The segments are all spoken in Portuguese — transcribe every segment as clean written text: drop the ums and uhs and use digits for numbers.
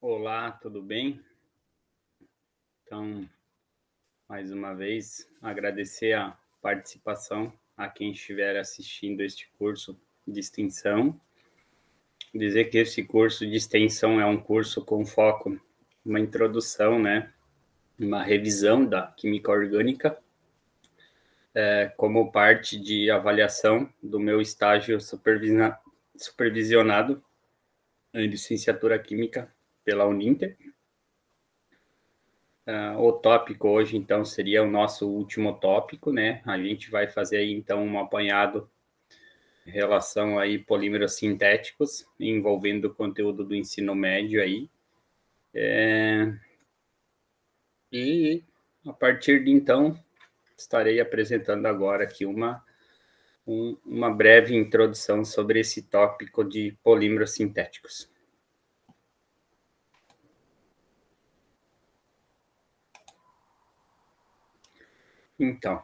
Olá, tudo bem? Então, mais uma vez, agradecer a participação a quem estiver assistindo este curso de extensão. Dizer que esse curso de extensão é um curso com foco, uma introdução, né? Uma revisão da química orgânica, como parte de avaliação do meu estágio supervisionado em licenciatura química pela Uninter. O tópico hoje, então, seria o nosso último tópico, né? A gente vai fazer aí, então, um apanhado em relação aí polímeros sintéticos, envolvendo o conteúdo do ensino médio aí. E, a partir de então, estarei apresentando agora aqui uma breve introdução sobre esse tópico de polímeros sintéticos. Então,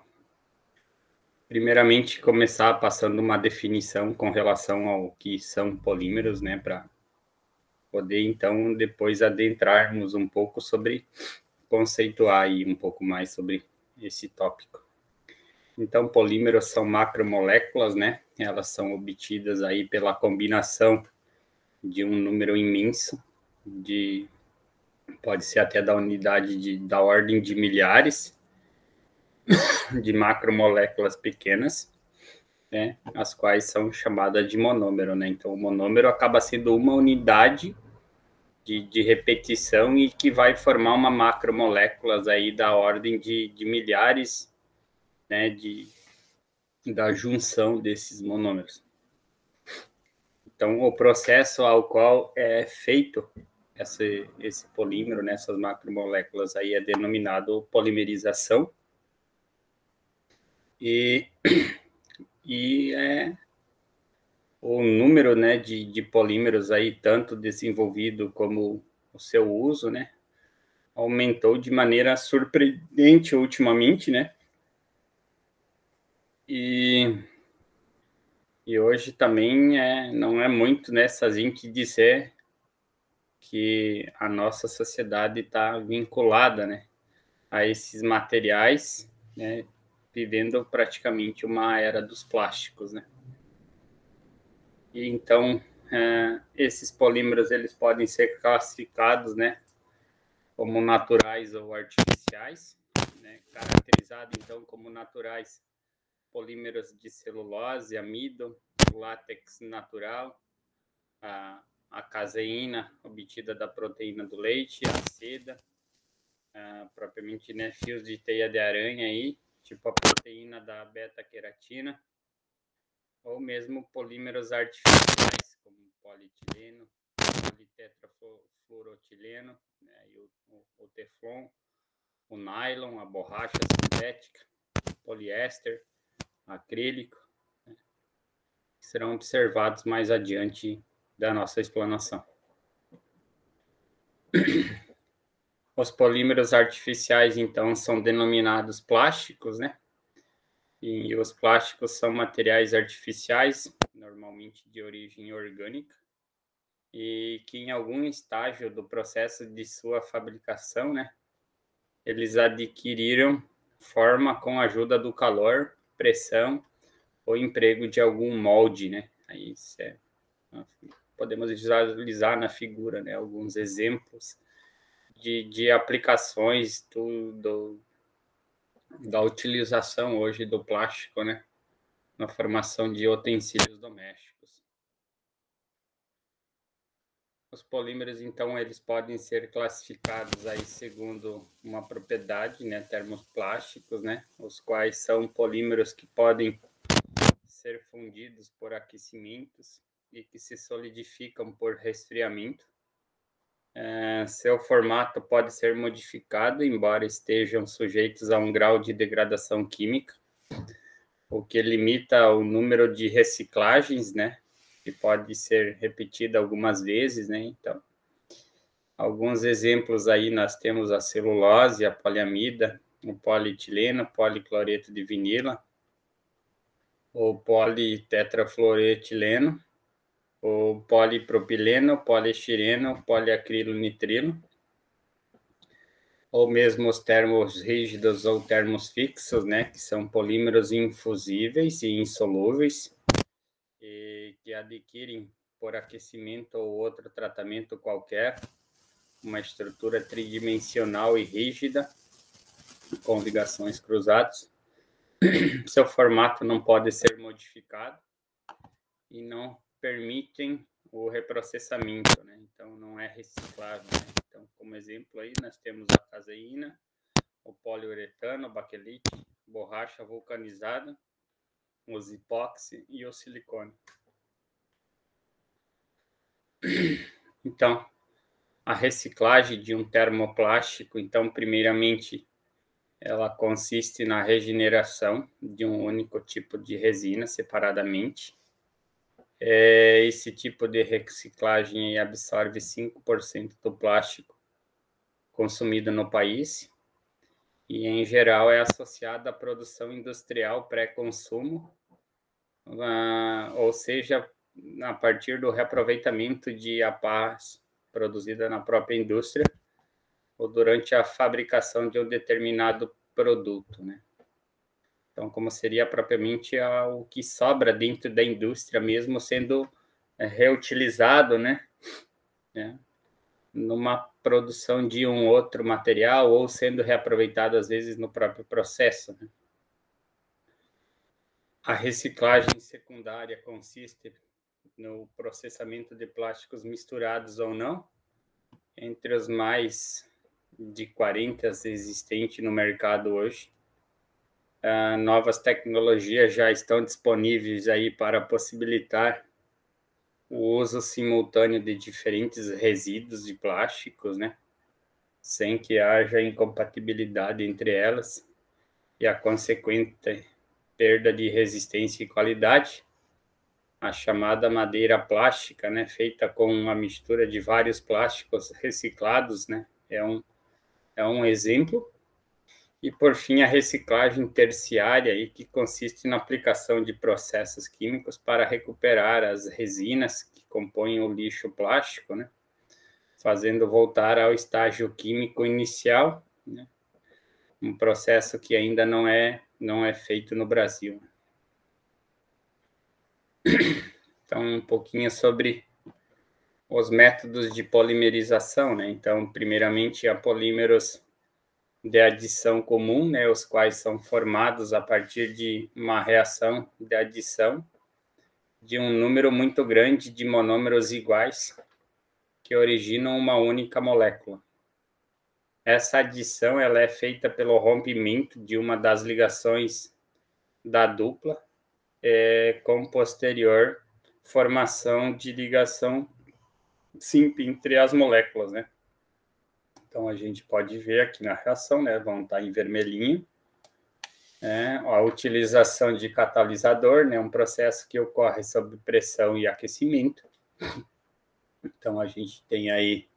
primeiramente, começar passando uma definição com relação ao que são polímeros, né, para poder, então, depois adentrarmos um pouco sobre, conceituar aí um pouco mais sobre esse tópico. Então, polímeros são macromoléculas, né, elas são obtidas aí pela combinação de um número imenso pode ser até da unidade da ordem de milhares de macromoléculas pequenas, né, as quais são chamadas de monômero, né? Então, o monômero acaba sendo uma unidade de repetição e que vai formar uma macromoléculas aí da ordem de milhares, né, da junção desses monômeros. Então, o processo ao qual é feito esse polímero, né, essas macromoléculas aí, é denominado polimerização. E o número, né, de polímeros aí, tanto desenvolvido como o seu uso, né, aumentou de maneira surpreendente ultimamente, né, e hoje também não é muito, né, se a gente disser que a nossa sociedade está vinculada, né, a esses materiais, né, vivendo praticamente uma era dos plásticos, né. E então, esses polímeros, eles podem ser classificados, né, como naturais ou artificiais, né, caracterizado, então, como naturais, polímeros de celulose, amido, látex natural, a caseína obtida da proteína do leite, a seda, propriamente, né, fios de teia de aranha aí, tipo a proteína da beta-queratina, ou mesmo polímeros artificiais, como polietileno, politetrafluoroetileno, né, e o teflon, o nylon, a borracha sintética, poliéster, acrílico, né, que serão observados mais adiante da nossa explanação. Os polímeros artificiais, então, são denominados plásticos, né? E os plásticos são materiais artificiais, normalmente de origem orgânica, e que em algum estágio do processo de sua fabricação, né, eles adquiriram forma com a ajuda do calor, pressão ou emprego de algum molde, né? Aí podemos visualizar na figura, né, alguns exemplos de aplicações da utilização hoje do plástico, né, na formação de utensílios domésticos. Os polímeros, então, eles podem ser classificados aí segundo uma propriedade, né, termoplásticos, né, os quais são polímeros que podem ser fundidos por aquecimentos e que se solidificam por resfriamento. Seu formato pode ser modificado, embora estejam sujeitos a um grau de degradação química, o que limita o número de reciclagens, né, que pode ser repetida algumas vezes, né, então, alguns exemplos aí nós temos a celulose, a poliamida, o polietileno, policloreto de vinila, o politetrafluoroetileno, o polipropileno, poliestireno, poliacrilonitrilo, ou mesmo os termos rígidos ou termos fixos, né, que são polímeros infusíveis e insolúveis, e que adquirem por aquecimento ou outro tratamento qualquer uma estrutura tridimensional e rígida, com ligações cruzadas. Seu formato não pode ser modificado e não permitem o reprocessamento, né? Então não é reciclável, né? Então, como exemplo aí, nós temos a caseína, o poliuretano, o baquelite, borracha vulcanizada, os epóxi e o silicone. Então, a reciclagem de um termoplástico, então, primeiramente, ela consiste na regeneração de um único tipo de resina separadamente. Esse tipo de reciclagem absorve 5% do plástico consumido no país e, em geral, é associada à produção industrial pré-consumo, ou seja, a partir do reaproveitamento de APAs produzida na própria indústria ou durante a fabricação de um determinado produto, né? Então, como seria propriamente o que sobra dentro da indústria, mesmo sendo reutilizado, né? Numa produção de um outro material ou sendo reaproveitado, às vezes, no próprio processo, né? A reciclagem secundária consiste no processamento de plásticos misturados ou não, entre os mais de 40 existentes no mercado hoje. Novas tecnologias já estão disponíveis aí para possibilitar o uso simultâneo de diferentes resíduos de plásticos, né? Sem que haja incompatibilidade entre elas e a consequente perda de resistência e qualidade. A chamada madeira plástica, né? Feita com uma mistura de vários plásticos reciclados, né? É um exemplo. E, por fim, a reciclagem terciária, aí, que consiste na aplicação de processos químicos para recuperar as resinas que compõem o lixo plástico, né? Fazendo voltar ao estágio químico inicial, né? Um processo que ainda não é feito no Brasil. Então, um pouquinho sobre os métodos de polimerização, né? Então, primeiramente, há polímeros de adição comum, né, os quais são formados a partir de uma reação de adição de um número muito grande de monômeros iguais que originam uma única molécula. Essa adição ela é feita pelo rompimento de uma das ligações da dupla, com posterior formação de ligação simples entre as moléculas, né? Então, a gente pode ver aqui na reação, né? Vão estar em vermelhinho. A utilização de catalisador, né? Um processo que ocorre sob pressão e aquecimento. Então, a gente tem aí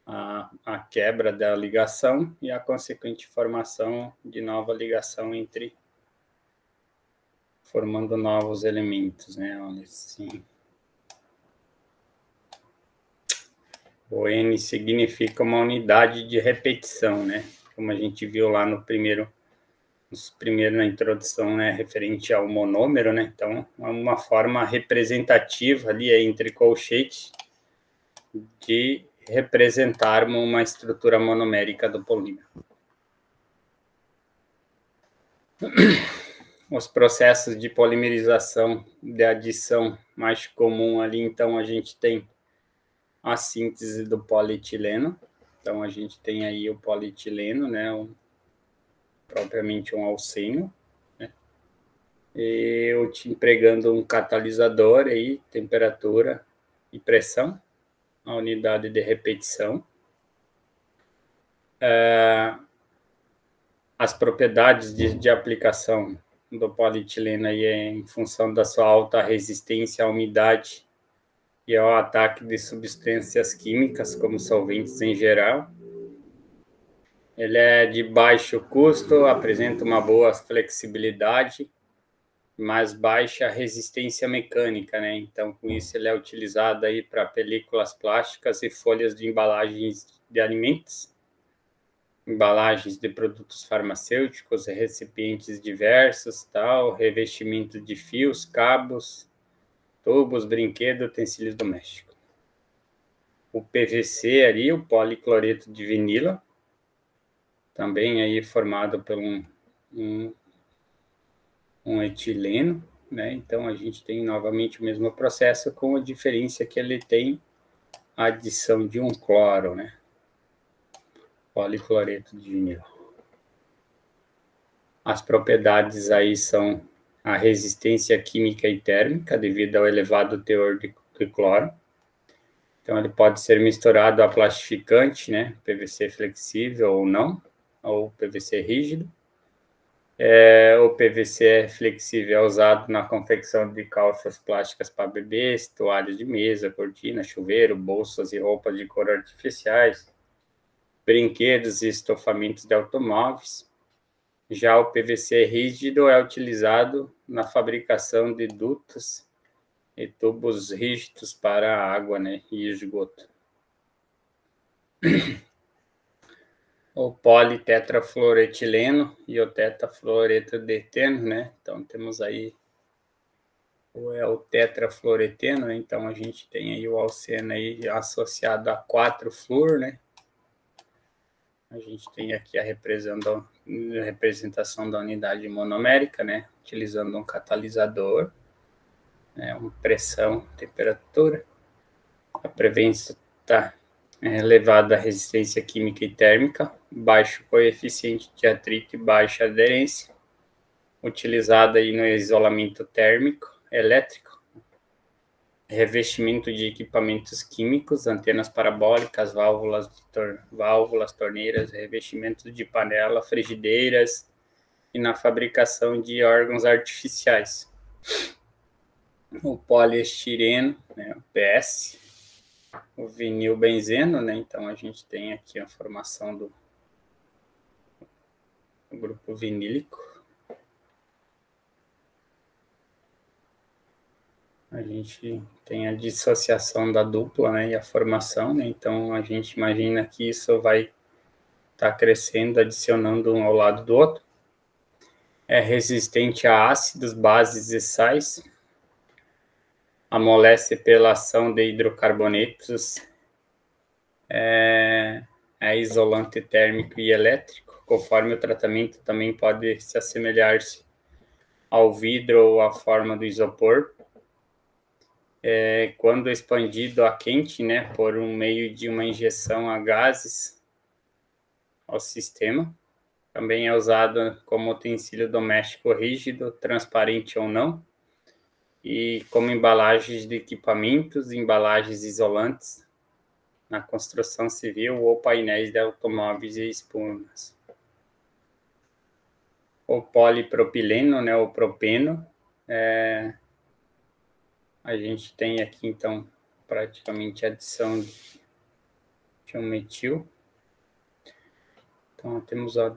a quebra da ligação e a consequente formação de nova ligação formando novos elementos, né? Olha assim. O N significa uma unidade de repetição, né? Como a gente viu lá no primeiro na introdução, né? Referente ao monômero, né? Então, é uma forma representativa ali entre colchetes de representarmos uma estrutura monomérica do polímero. Os processos de polimerização de adição mais comum ali, então, a gente tem a síntese do polietileno. Então, a gente tem aí o polietileno, né, propriamente um alceno, né, e empregando um catalisador aí, temperatura e pressão, a unidade de repetição. As propriedades de aplicação do polietileno aí é em função da sua alta resistência à umidade e ao ataque de substâncias químicas, como solventes em geral. Ele é de baixo custo, apresenta uma boa flexibilidade mais baixa resistência mecânica, né? Então, com isso, ele é utilizado aí para películas plásticas e folhas de embalagens de alimentos, embalagens de produtos farmacêuticos, recipientes diversos, tal, revestimento de fios, cabos, tubos, brinquedos, utensílios domésticos. O PVC ali, o policloreto de vinila, também aí formado por um etileno, né? Então a gente tem novamente o mesmo processo, com a diferença que ele tem a adição de um cloro, né? Policloreto de vinil. As propriedades aí são a resistência química e térmica, devido ao elevado teor de cloro. Então ele pode ser misturado a plastificante, né? PVC flexível ou não, ou PVC rígido. O PVC flexível é usado na confecção de calças plásticas para bebês, toalhas de mesa, cortina, chuveiro, bolsas e roupas de cor artificiais, brinquedos e estofamentos de automóveis. Já o PVC rígido é utilizado na fabricação de dutos e tubos rígidos para água, né, e esgoto. O politetrafluoretileno e o tetafluoreto de eteno, né? Então temos aí o tetrafluoreteno, né? Então a gente tem aí o alceno aí associado a 4-fluor, né? A gente tem aqui a representação da unidade monomérica, né? Utilizando um catalisador, né? Uma pressão, temperatura. A prevenção está elevada resistência química e térmica, baixo coeficiente de atrito e baixa aderência, utilizada aí no isolamento térmico, elétrico, revestimento de equipamentos químicos, antenas parabólicas, válvulas, torneiras, revestimento de panela, frigideiras e na fabricação de órgãos artificiais. O poliestireno, né, o PS, o vinil benzeno, né? Então a gente tem aqui a formação do grupo vinílico. A gente tem a dissociação da dupla, né? E a formação, né? Então a gente imagina que isso vai estar crescendo, adicionando um ao lado do outro. É resistente a ácidos, bases e sais. Amolece pela ação de hidrocarbonetos. É isolante térmico e elétrico, conforme o tratamento também pode se assemelhar-se ao vidro ou à forma do isopor. Quando expandido a quente, né, por um meio de uma injeção a gases ao sistema. Também é usado como utensílio doméstico rígido, transparente ou não, e como embalagens de equipamentos, embalagens isolantes na construção civil ou painéis de automóveis e espumas. O polipropileno, né, o propeno, a gente tem aqui, então, praticamente a adição de um metil. Então, temos a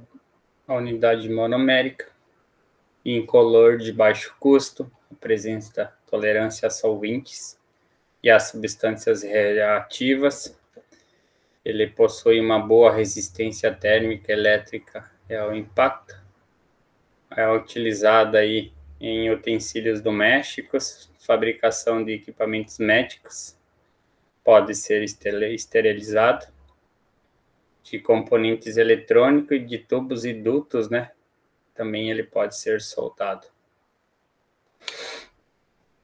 unidade monomérica, incolor de baixo custo, apresenta tolerância a solventes e a substâncias reativas. Ele possui uma boa resistência térmica, elétrica ao impacto. É utilizada aí em utensílios domésticos, fabricação de equipamentos médicos, pode ser esterilizado, de componentes eletrônicos e de tubos e dutos, né? Também ele pode ser soltado.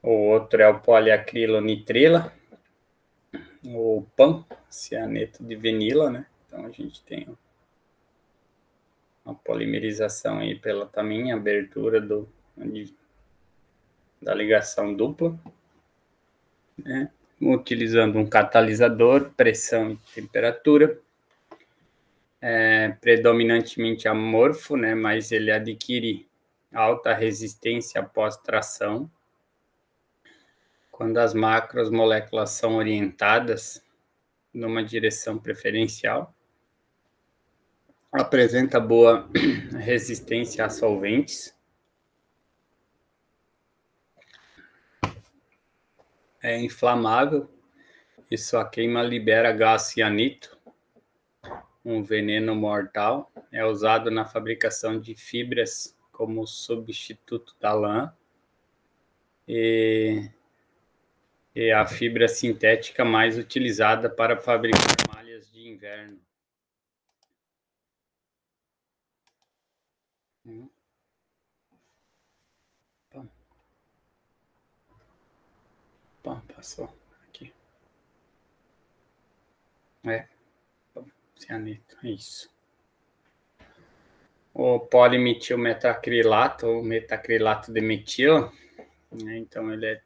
O outro é o poliacrilonitrila, o PAN, cianeto de vinila, né? Então a gente tem uma polimerização aí pela também abertura da ligação dupla, né? Utilizando um catalisador, pressão e temperatura. Predominantemente amorfo, né? Mas ele adquire alta resistência após tração. Quando as macromoléculas são orientadas numa direção preferencial, apresenta boa resistência a solventes. é inflamável e sua queima libera gás cianito, um veneno mortal. É usado na fabricação de fibras como substituto da lã e é a fibra sintética mais utilizada para fabricar malhas de inverno. Passou aqui. Cianeto, isso. O polimetilmetacrilato, ou metacrilato de metil, né, então ele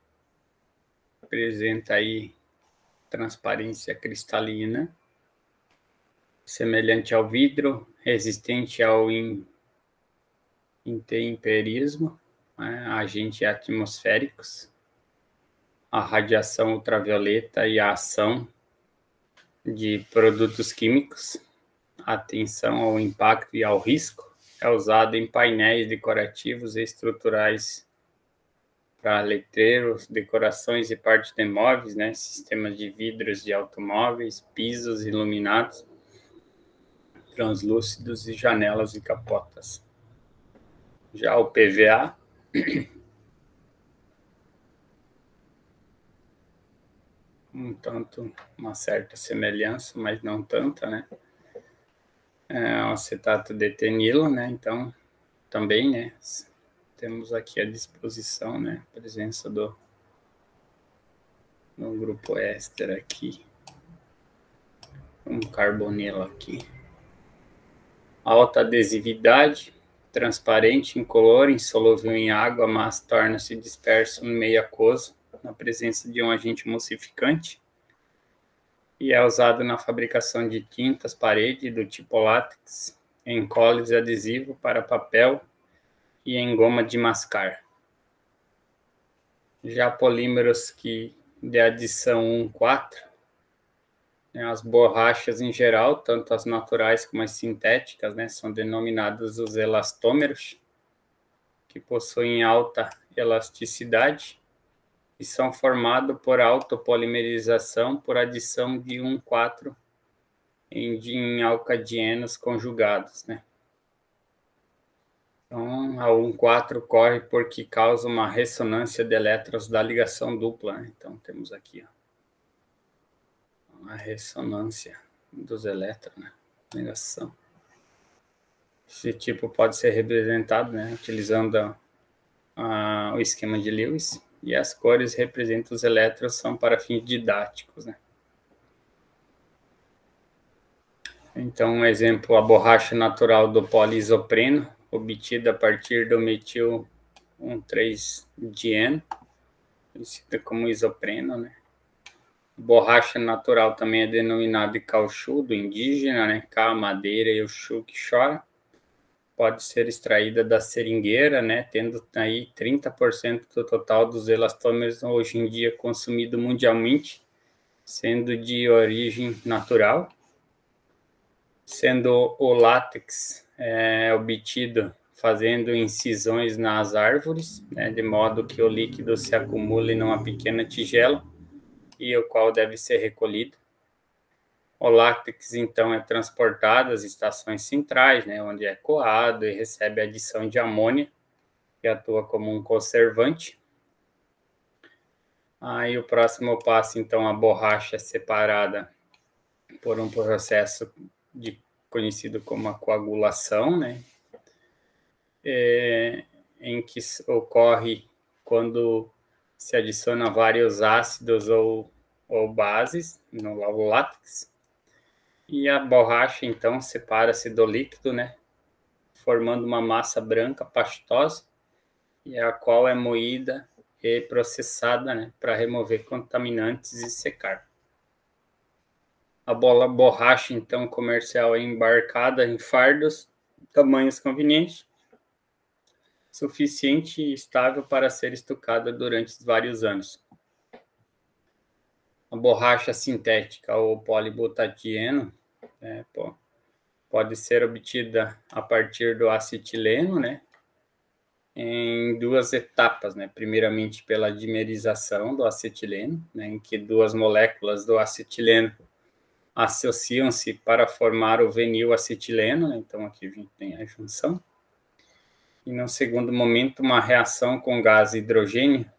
apresenta aí transparência cristalina, semelhante ao vidro, resistente ao intemperismo, né, agentes atmosféricos, a radiação ultravioleta e a ação de produtos químicos, atenção ao impacto e ao risco, é usado em painéis decorativos e estruturais para letreiros, decorações e partes de móveis, né? Sistemas de vidros de automóveis, pisos iluminados, translúcidos e janelas e capotas. Já o PVA um tanto, uma certa semelhança, mas não tanta, né? É o acetato de etenilo, né? Então, também, né? Temos aqui à disposição, né? A presença do grupo éster aqui. Um carbonilo aqui. Alta adesividade, transparente, incolor, insolúvel em água, mas torna-se disperso no meio aquoso, na presença de um agente emulsificante. E é usado na fabricação de tintas parede do tipo látex, em coles adesivo para papel e em goma de mascar. Já polímeros de adição 1,4, né, as borrachas em geral, tanto as naturais como as sintéticas, né, são denominadas os elastômeros, que possuem alta elasticidade e são formados por autopolimerização por adição de 1,4 em alcadienos conjugados, né? Então, a 1,4 ocorre porque causa uma ressonância de elétrons da ligação dupla, né? Então, temos aqui a ressonância dos elétrons, né? Ligação. Esse tipo pode ser representado, né, utilizando o esquema de Lewis, e as cores representam os elétrons, são para fins didáticos, né? Então, um exemplo, a borracha natural do poliisopreno, obtida a partir do metil 1,3-dieno, conhecida como isopreno, né? Borracha natural também é denominada de cauchu, do indígena, né? Cá, madeira e o chu que chora. Pode ser extraída da seringueira, né? Tendo aí 30% do total dos elastômeros hoje em dia consumido mundialmente, sendo de origem natural. Sendo o látex obtido fazendo incisões nas árvores, né, de modo que o líquido se acumule numa pequena tigela e o qual deve ser recolhido. O látex, então, é transportado às estações centrais, né, onde é coado e recebe adição de amônia, que atua como um conservante. Aí o próximo passo, então, a borracha é separada por um processo conhecido como a coagulação, né? Em que ocorre quando se adiciona vários ácidos ou bases no látex. E a borracha, então, separa-se do líquido, né? Formando uma massa branca pastosa, e a qual é moída e processada, né? Para remover contaminantes e secar. A borracha, então, comercial é embarcada em fardos, tamanhos convenientes, suficiente e estável para ser estocada durante vários anos. A borracha sintética ou polibutadieno pode ser obtida a partir do acetileno, né? em duas etapas, né? Primeiramente pela dimerização do acetileno, né? Em que duas moléculas do acetileno associam-se para formar o vinil-acetileno, né? Então aqui a gente tem a junção. E no segundo momento, uma reação com gás hidrogênio,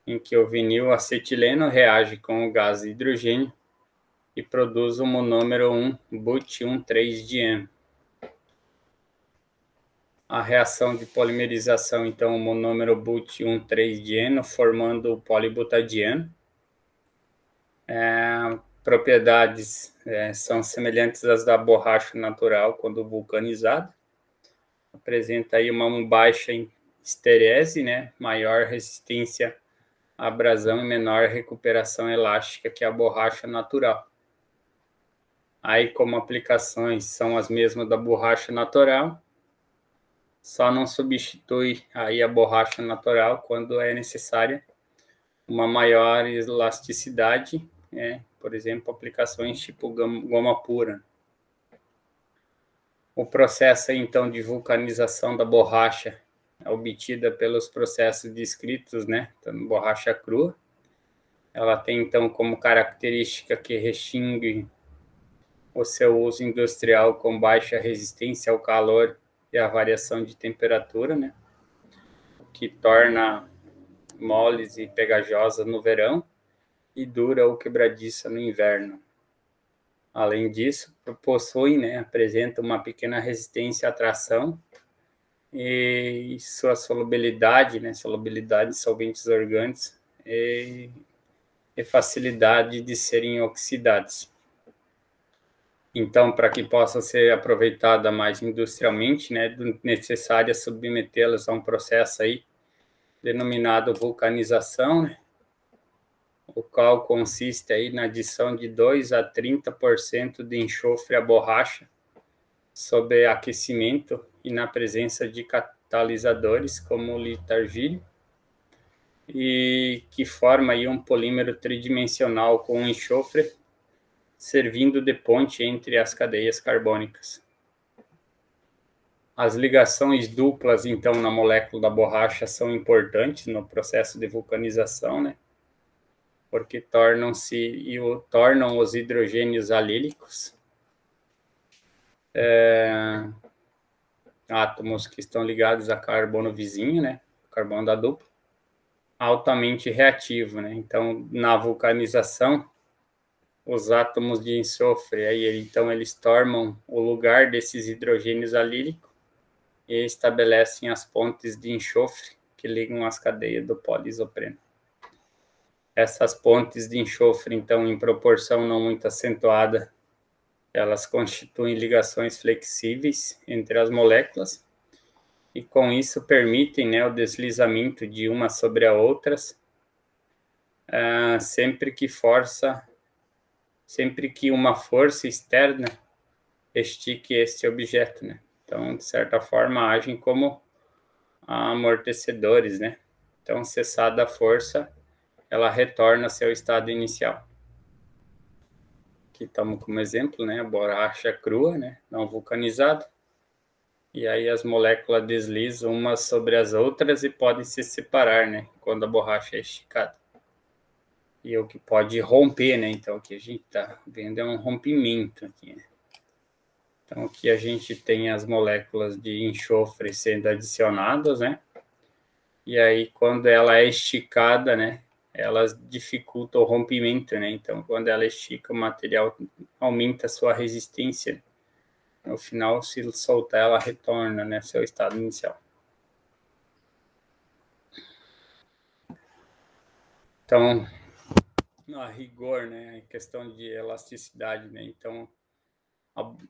em que o vinil-acetileno reage com o gás hidrogênio e produz o monômero 1-but-1,3-dieno. A reação de polimerização, então, o monômero but-1,3-dieno, formando o polibutadieno. Propriedades são semelhantes às da borracha natural quando vulcanizada. Apresenta aí uma baixa esterese, né? Maior resistência à abrasão e menor recuperação elástica que a borracha natural. Aí, como aplicações são as mesmas da borracha natural, só não substitui aí a borracha natural quando é necessária uma maior elasticidade, né? Por exemplo, aplicações tipo goma pura. O processo, então, de vulcanização da borracha é obtida pelos processos descritos, né? Então, borracha crua. Ela tem, então, como característica que restringe o seu uso industrial com baixa resistência ao calor e à variação de temperatura, né? O que torna moles e pegajosa no verão e dura ou quebradiça no inverno. Além disso, possui, né, apresenta uma pequena resistência à tração e sua solubilidade, né, solubilidade de solventes orgânicos e facilidade de serem oxidados. Então, para que possa ser aproveitada mais industrialmente, né, é necessário submetê-las a um processo aí denominado vulcanização, né, o qual consiste aí na adição de 2 a 30% de enxofre à borracha sob aquecimento e na presença de catalisadores como o litargílio, e que forma aí um polímero tridimensional com enxofre, servindo de ponte entre as cadeias carbônicas. As ligações duplas, então, na molécula da borracha são importantes no processo de vulcanização, né? Porque tornam os hidrogênios alílicos, átomos que estão ligados a carbono vizinho, né? Carbono da dupla, altamente reativo, né? Então, na vulcanização, os átomos de enxofre, aí, então, eles tomam o lugar desses hidrogênios alílicos e estabelecem as pontes de enxofre que ligam as cadeias do poliisopreno. Essas pontes de enxofre, então, em proporção não muito acentuada, elas constituem ligações flexíveis entre as moléculas e, com isso, permitem, né, o deslizamento de uma sobre a outras, sempre que uma força externa estique este objeto, né? Então, de certa forma, agem como amortecedores, né? Então, cessada a força, ela retorna ao seu estado inicial. Aqui estamos como exemplo, né? A borracha crua, né? Não vulcanizada. E aí as moléculas deslizam umas sobre as outras e podem se separar, né? Quando a borracha é esticada. E o que pode romper, né? Então, o que a gente está vendo é um rompimento aqui, né? Então, aqui a gente tem as moléculas de enxofre sendo adicionadas, né? E aí, quando ela é esticada, né? Elas dificultam o rompimento, né? Então, quando ela estica, o material aumenta a sua resistência. No final, se soltar, ela retorna, né, ao seu estado inicial. Então, a rigor, né? A questão de elasticidade, né? Então,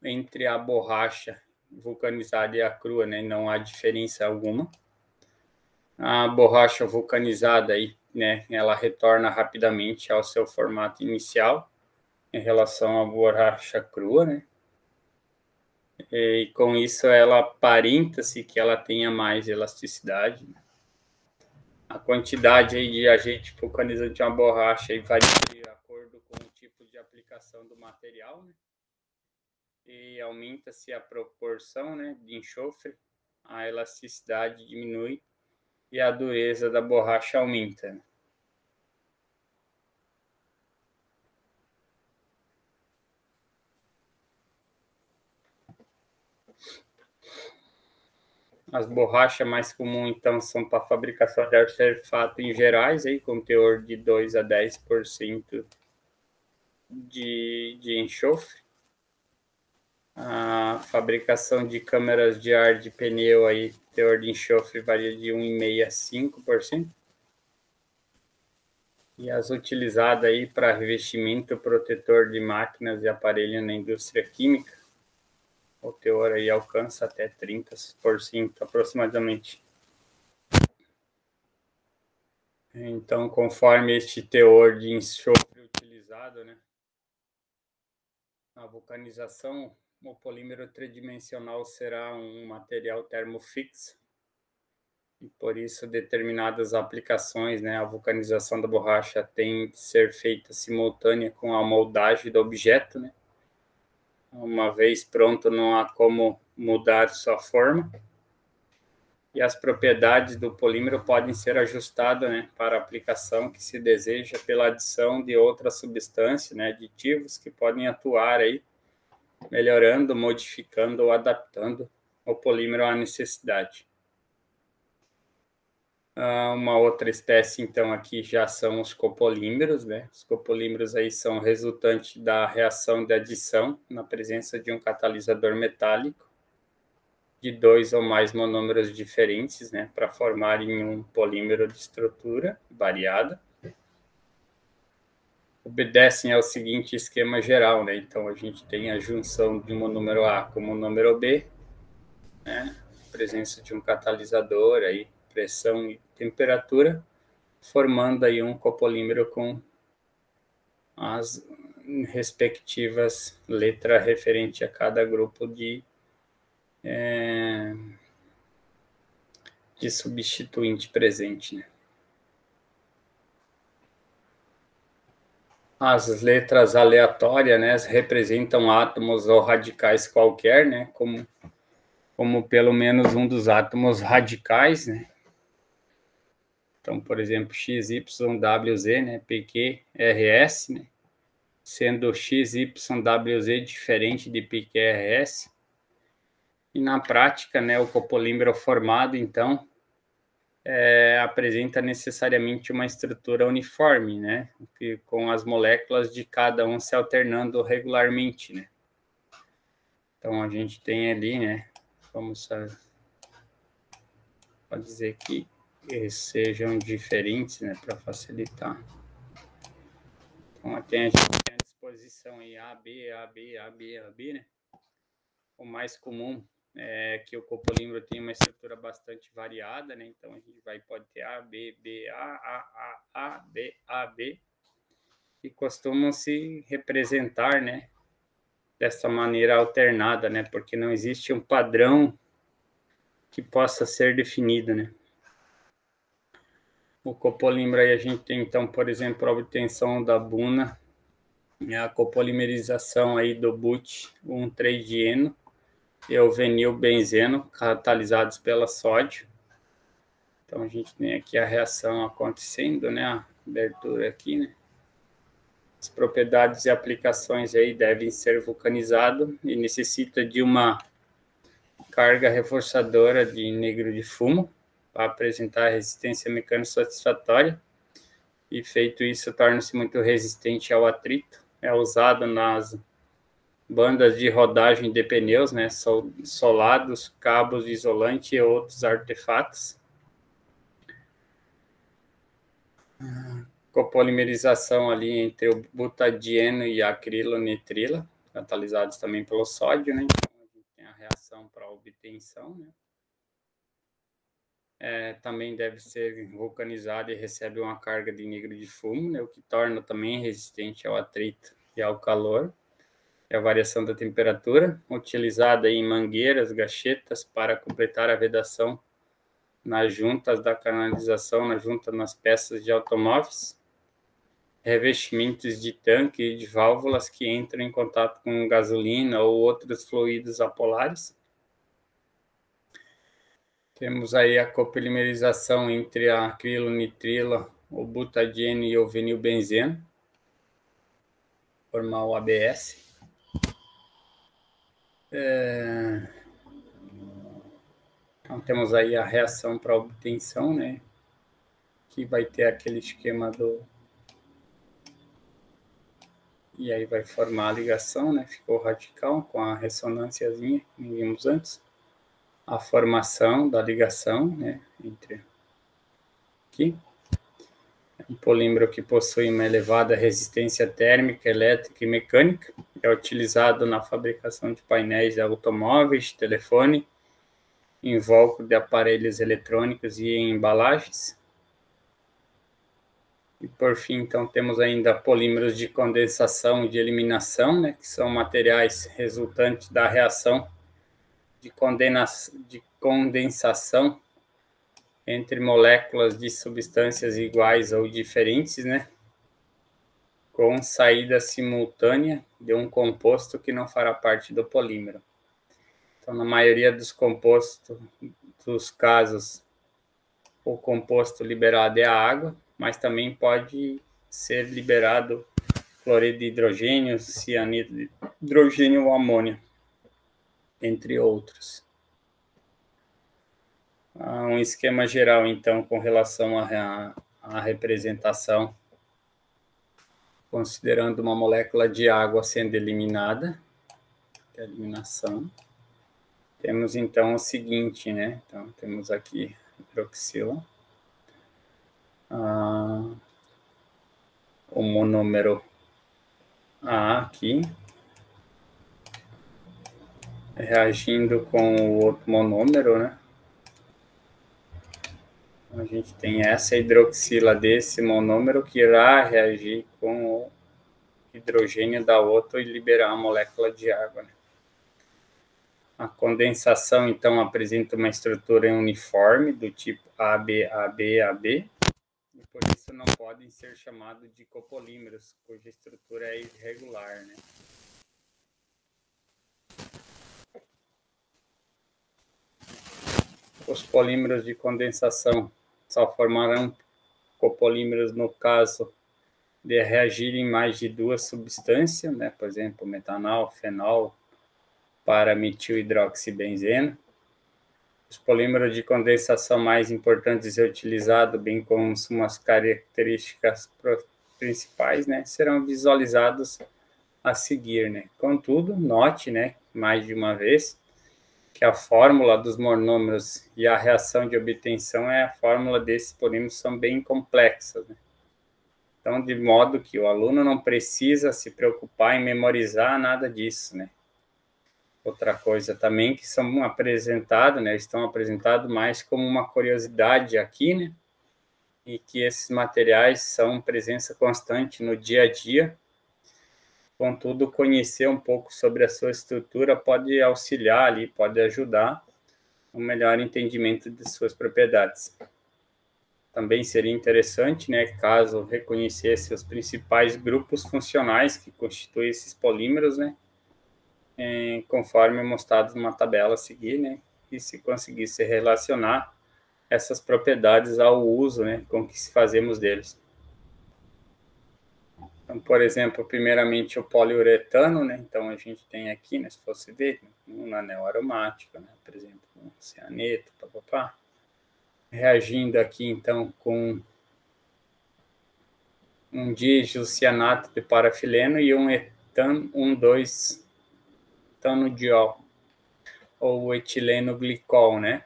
entre a borracha vulcanizada e a crua, né, não há diferença alguma. A borracha vulcanizada aí, né, ela retorna rapidamente ao seu formato inicial em relação à borracha crua, né? E com isso ela aparenta-se que ela tenha mais elasticidade. A quantidade aí de agente vulcanizante de uma borracha aí varia de acordo com o tipo de aplicação do material, né? E aumenta-se a proporção, né, de enxofre a elasticidade diminui e a dureza da borracha aumenta. As borrachas mais comuns, então, são para fabricação de artefatos em gerais, aí, com teor de 2 a 10% de enxofre. A fabricação de câmeras de ar de pneu, aí, teor de enxofre varia de 1,5% a 5%. E as utilizadas aí para revestimento protetor de máquinas e aparelhos na indústria química, o teor aí alcança até 30% aproximadamente. Então, conforme este teor de enxofre utilizado, né, na vulcanização, o polímero tridimensional será um material termofixo e por isso determinadas aplicações, né, a vulcanização da borracha tem que ser feita simultânea com a moldagem do objeto, né. Uma vez pronto, não há como mudar sua forma. E as propriedades do polímero podem ser ajustadas, né, para a aplicação que se deseja pela adição de outras substâncias, né, aditivos que podem atuar aí, melhorando, modificando ou adaptando o polímero à necessidade. Uma outra espécie, então, aqui já são os copolímeros, né? Os copolímeros aí são resultante da reação de adição na presença de um catalisador metálico de 2 ou mais monômeros diferentes, né, para formarem um polímero de estrutura variada. Obedecem ao seguinte esquema geral, né? Então, a gente tem a junção de um monômero A com o monômero B, né? Presença de um catalisador, aí, pressão e temperatura, formando aí um copolímero com as respectivas letras referente a cada grupo de substituinte presente, né? As letras aleatórias, né, representam átomos ou radicais qualquer, né, como pelo menos um dos átomos radicais, né? Então, por exemplo, XYWZ, né, PQRS, né, sendo XYWZ diferente de PQRS. E na prática, né, o copolímero formado, então, apresenta necessariamente uma estrutura uniforme, né, com as moléculas de cada um se alternando regularmente, né. Então, a gente tem ali, né, pode dizer que sejam diferentes, né, para facilitar. Então, a gente tem a disposição aí AB, AB, AB, AB, né. O mais comum é que o copolímero tem uma estrutura bastante variada, né? Então a gente pode ter A, B, B, A, B, A, B, e costumam se representar, né, dessa maneira alternada, né? Porque não existe um padrão que possa ser definido, né? O copolímero aí a gente tem, então, por exemplo, a obtenção da buna, a copolimerização aí do but-1,3-dieno e o vinilbenzeno, catalisados pela sódio. Então, a gente tem aqui a reação acontecendo, né? A abertura aqui, né? As propriedades e aplicações aí devem ser vulcanizado e necessita de uma carga reforçadora de negro de fumo para apresentar resistência mecânica satisfatória. E feito isso, torna-se muito resistente ao atrito. É usado nas bandas de rodagem de pneus, né, solados, cabos de isolante e outros artefatos. Copolimerização ali entre o butadieno e a acrilonitrila, catalisados também pelo sódio, né? Então, a gente tem a reação para obtenção, né? Também deve ser vulcanizado e recebe uma carga de negro de fumo, né, o que torna também resistente ao atrito e ao calor. É a variação da temperatura, utilizada em mangueiras, gachetas, para completar a vedação nas juntas da canalização, nas peças de automóveis, revestimentos de tanque e de válvulas que entram em contato com gasolina ou outros fluidos apolares. Temos aí a copolimerização entre a acrilonitrila, o butadieno e o vinilbenzeno, formar o ABS. Então temos aí a reação para obtenção, né? Que vai ter aquele esquema do... E aí vai formar a ligação, né? Ficou radical com a ressonânciazinha que vimos antes. A formação da ligação, né? Entre aqui. Um polímero que possui uma elevada resistência térmica, elétrica e mecânica. É utilizado na fabricação de painéis de automóveis, telefone, invólucro de aparelhos eletrônicos e em embalagens. E por fim, então, temos ainda polímeros de condensação e de eliminação, né, que são materiais resultantes da reação de condensação entre moléculas de substâncias iguais ou diferentes, né, com saída simultânea de um composto que não fará parte do polímero. Então, na maioria dos compostos, dos casos, o composto liberado é a água, mas também pode ser liberado cloreto de hidrogênio, cianeto de hidrogênio ou amônia, entre outros. Um esquema geral, então, com relação à representação, considerando uma molécula de água sendo eliminada, que é a eliminação. Temos, então, o seguinte, né? Então, temos aqui hidroxila. O monômero A aqui, reagindo com o outro monômero, né? A gente tem essa hidroxila desse monômero que irá reagir com o hidrogênio da outra e liberar a molécula de água, né? A condensação, então, apresenta uma estrutura uniforme do tipo AB, e por isso não podem ser chamados de copolímeros, cuja estrutura é irregular, né? Os polímeros de condensação só formarão copolímeros no caso de reagirem mais de duas substâncias, né? Por exemplo, metanol, fenol, para-metilhidroxibenzeno. Os polímeros de condensação mais importantes e utilizados, bem como suas características principais, né, serão visualizados a seguir, né? Contudo, note, né, mais de uma vez, que a fórmula dos monômeros e a reação de obtenção a fórmula desses polímeros são bem complexas, né? Então, de modo que o aluno não precisa se preocupar em memorizar nada disso, né? Outra coisa também que são apresentados, né, estão apresentados mais como uma curiosidade aqui, né, e que esses materiais são presença constante no dia a dia. Contudo, conhecer um pouco sobre a sua estrutura pode auxiliar ali, pode ajudar no melhor entendimento de suas propriedades. Também seria interessante, né, caso reconhecesse os principais grupos funcionais que constituem esses polímeros, né, conforme mostrado numa tabela a seguir, né? E se conseguisse relacionar essas propriedades ao uso, né, com que fazemos deles. Então, por exemplo, primeiramente o poliuretano, né? Então a gente tem aqui, né, se fosse ver, um anel aromático, né, por exemplo, um cianeto, papapá, reagindo aqui então com um diisocianato de parafileno e um etano, 2-etanodiol, ou etileno glicol, né?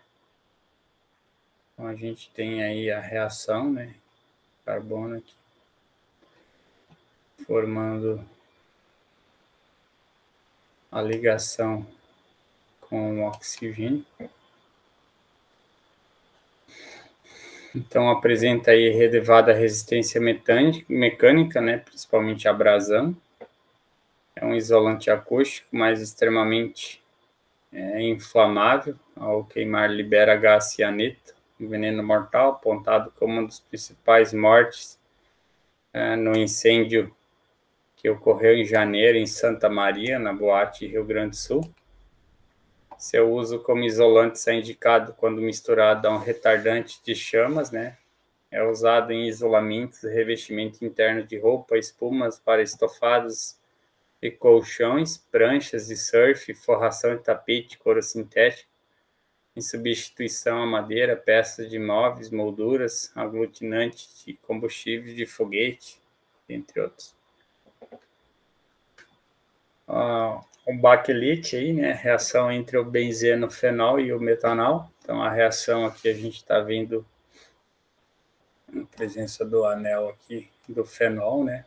Então, a gente tem aí a reação, né? Carbono aqui, formando a ligação com o oxigênio. Então, apresenta aí elevada resistência mecânica, né? Principalmente a abrasão. É um isolante acústico, mas extremamente inflamável. Ao queimar, libera gás cianeto, um veneno mortal, apontado como uma das principais mortes no incêndio que ocorreu em janeiro em Santa Maria, na Boate Rio Grande do Sul. Seu uso como isolante é indicado quando misturado a um retardante de chamas, né? É usado em isolamentos, revestimento interno de roupa, espumas para estofados e colchões, pranchas de surf, forração de tapete, couro sintético, em substituição à madeira, peças de móveis, molduras, aglutinante de combustível de foguete, entre outros. O bakelite aí, né? Reação entre o benzeno-fenol e o metanol. Então, a reação aqui a gente está vendo a presença do anel aqui do fenol, né?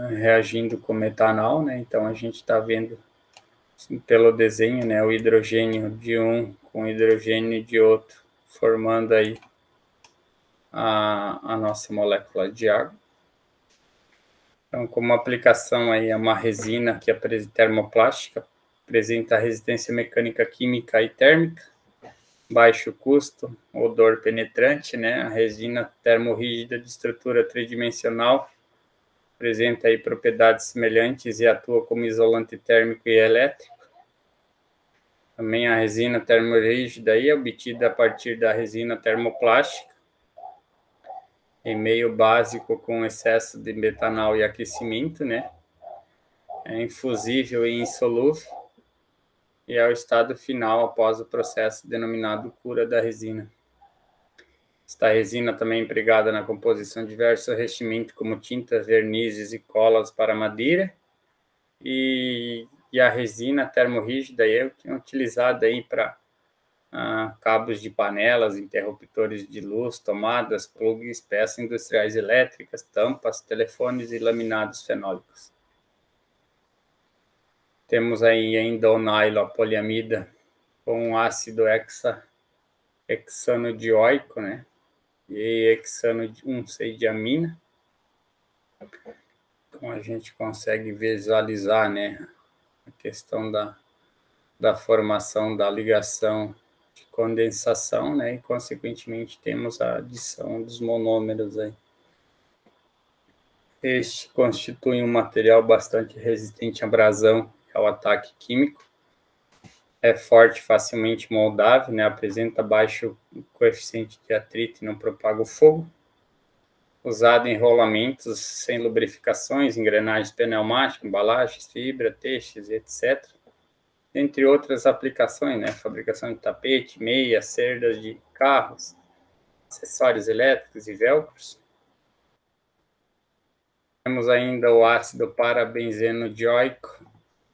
Reagindo com metanol, né? Então, a gente está vendo assim, pelo desenho, né? O hidrogênio de um com o hidrogênio de outro, formando aí a nossa molécula de água. Então, como aplicação aí é uma resina que é termoplástica, apresenta resistência mecânica, química e térmica, baixo custo, odor penetrante, né? A resina termorrígida de estrutura tridimensional apresenta aí propriedades semelhantes e atua como isolante térmico e elétrico. Também a resina termorrígida aí é obtida a partir da resina termoplástica, em meio básico com excesso de metanol e aquecimento, né? É infusível e insolúvel, e é o estado final após o processo denominado cura da resina. Esta resina também é empregada na composição de diversos revestimentos, como tintas, vernizes e colas para madeira, e a resina termorrígida é utilizada aí para cabos de panelas, interruptores de luz, tomadas, plugs, peças industriais elétricas, tampas, telefones e laminados fenólicos. Temos aí ainda o nylon poliamida com ácido hexanodioico, né? E hexano 1,6-diamina. Então a gente consegue visualizar, né, a questão da formação da ligação de condensação, né, e consequentemente temos a adição dos monômeros aí. Este constitui um material bastante resistente à abrasão e ao ataque químico. É forte, facilmente moldável, né? Apresenta baixo coeficiente de atrito e não propaga o fogo. Usado em rolamentos sem lubrificações, engrenagens pneumáticas, embalagens, fibra, textos, etc. Entre outras aplicações, né? Fabricação de tapete, meias, cerdas de carros, acessórios elétricos e velcros. Temos ainda o ácido parabenzeno-dioico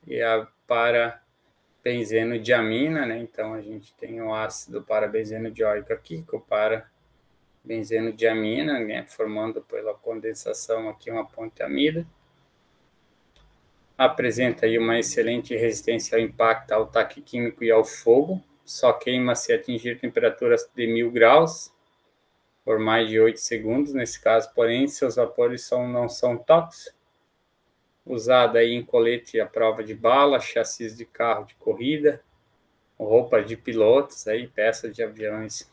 e a parabenzeno-diamina, né? Então, a gente tem o ácido parabenzeno-dioico aqui, com o parabenzeno-diamina, né? Formando pela condensação aqui uma ponte amida. Apresenta aí uma excelente resistência ao impacto, ao ataque químico e ao fogo. Só queima se atingir temperaturas de 1000 graus por mais de 8 segundos. Nesse caso, porém, seus vapores não são tóxicos. Usada aí em colete à prova de bala, chassis de carro de corrida, roupa de pilotos, aí, peças de aviões.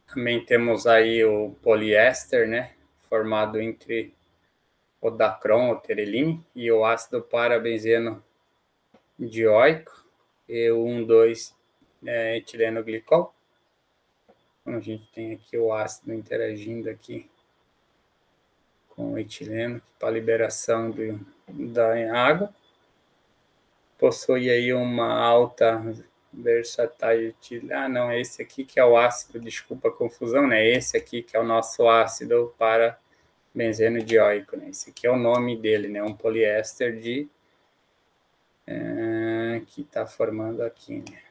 Também temos aí o poliéster, né, formado entre o dacron, o tereline, e o ácido parabenzeno dioico, e o 1,2 etileno-glicol. Então, a gente tem aqui o ácido interagindo aqui com o etileno para liberação da água. Possui aí uma alta versatilidade. Não, esse aqui que é o ácido, desculpa a confusão, né? Esse aqui que é o nosso ácido para benzeno dioico, né? Esse aqui é o nome dele, né? Um poliéster que está formando aqui, né?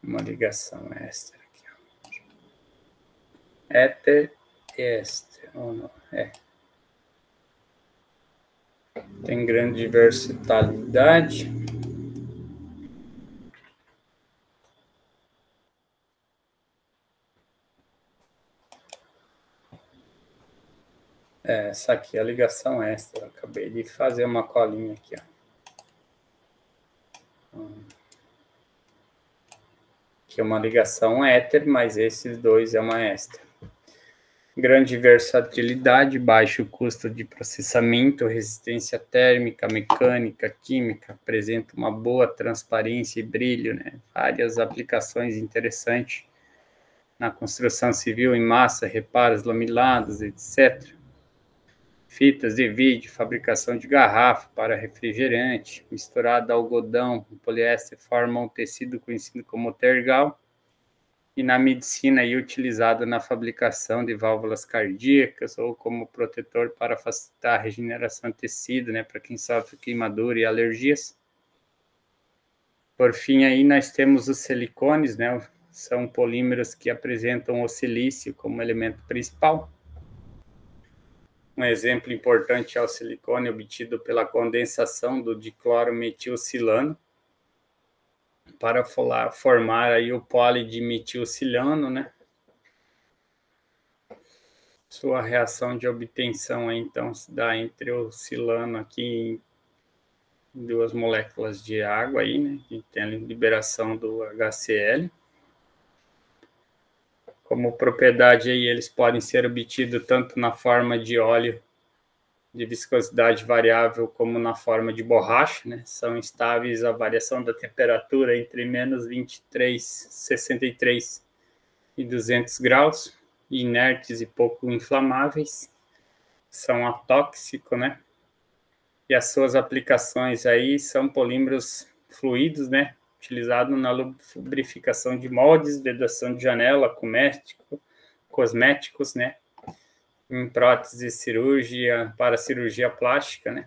Uma ligação éster aqui, ó. Éter e éster, ou não? Tem grande versatilidade. Essa aqui é a ligação éster. Eu acabei de fazer uma colinha aqui, ó. Que é uma ligação éter, mas esses dois é uma éster. grande versatilidade, baixo custo de processamento, resistência térmica, mecânica, química, apresenta uma boa transparência e brilho, né? Várias aplicações interessantes na construção civil em massa, reparos lamilados, etc. Fitas de vídeo, fabricação de garrafa para refrigerante, misturado a algodão, o poliéster forma um tecido conhecido como tergal, e na medicina é utilizado na fabricação de válvulas cardíacas ou como protetor para facilitar a regeneração de tecido, né, para quem sofre queimadura e alergias. Por fim, aí nós temos os silicones, né, são polímeros que apresentam o silício como elemento principal. Um exemplo importante é o silicone obtido pela condensação do diclorometilsilano para formar aí o polidimetilsilano, né? Sua reação de obtenção aí, então, se dá entre o silano aqui em duas moléculas de água aí, né? Que tem a liberação do HCl. Como propriedade aí, eles podem ser obtidos tanto na forma de óleo de viscosidade variável como na forma de borracha, né? São estáveis à variação da temperatura entre menos 63 e 200 graus, inertes e pouco inflamáveis, são atóxicos, né? E as suas aplicações aí são polímeros fluidos, né? Utilizado na lubrificação de moldes, vedação de janela, cosméticos, né? Em prótese cirúrgica, para cirurgia plástica, né?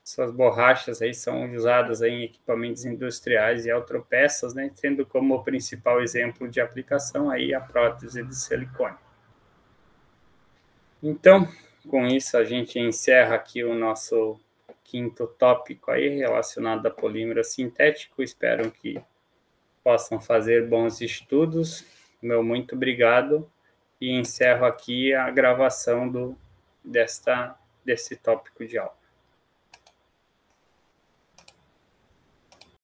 Suas borrachas aí são usadas aí em equipamentos industriais e autopeças, né? Tendo como principal exemplo de aplicação aí a prótese de silicone. Então, com isso a gente encerra aqui o nosso quinto tópico aí relacionado a polímero sintético. Espero que possam fazer bons estudos. Meu muito obrigado. E encerro aqui a gravação desse tópico de aula.